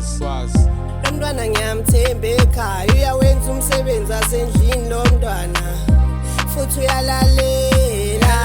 Swazi. Lomntwana ngiyamthemba ekhaya uyawenza umsebenzi asendlini lo mntwana futhi uyalalela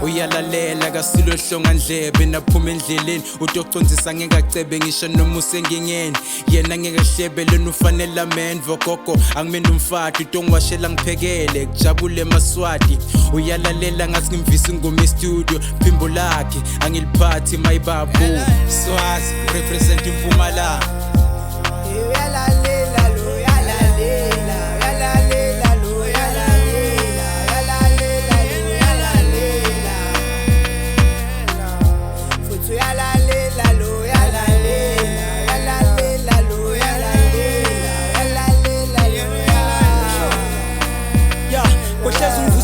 Uyalalela kasilo hlonga ndlebe naphuma endleleni utocondzisa ngengacebe ngisho noma usengingeni yena ngengahlebeleni ufanele man vogogo angimenda umfati utongwashela ngiphekele kujabule maswati uyalalela ngathi ngimvisa ingoma e-studio phimbo lakhe angiliphathi mayibabu Swazi represent Mpumalanga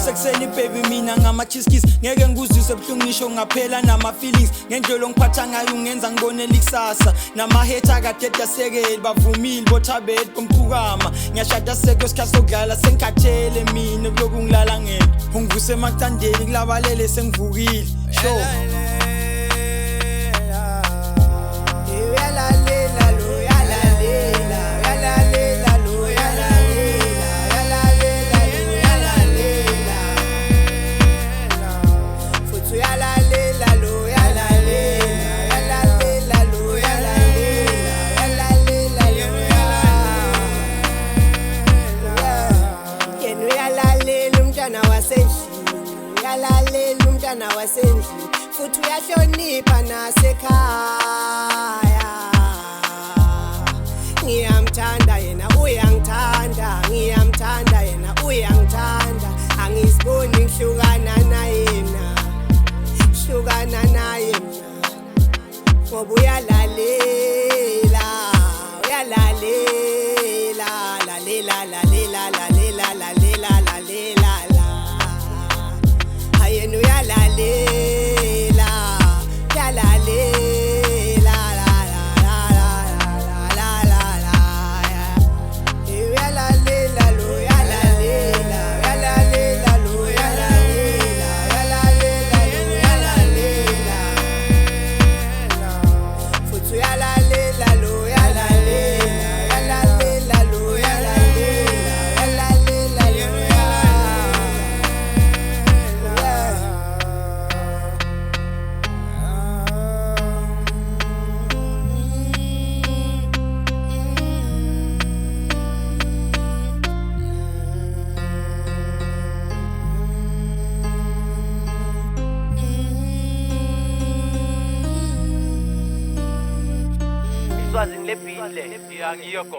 Sekuseni baby mina ngama-kiss ngeke ngikuzwise buhlungu ngisho ngaphela nama-feelings ngendlela ongiphatha ngayo ungenza ngibonela ikusasa nama-hater akade asekeli bavumile bothabeli komphukama ngiyashada seko isikhathi sokudlala sengikhathele mina kuloku ngilala ngento ungivuse emacandeli kulabalele sengivukile sure Uyalalela umntwana wasendlini futhi uyahlonipha nasekhaya ngiyamthanda yena uyangithanda ngiyamthanda yena uyangithanda angiziboni ngihlukana naye ngoba uyalalela hayena uyalalela Swazi ngile beat le. Yeah, ngiyoko.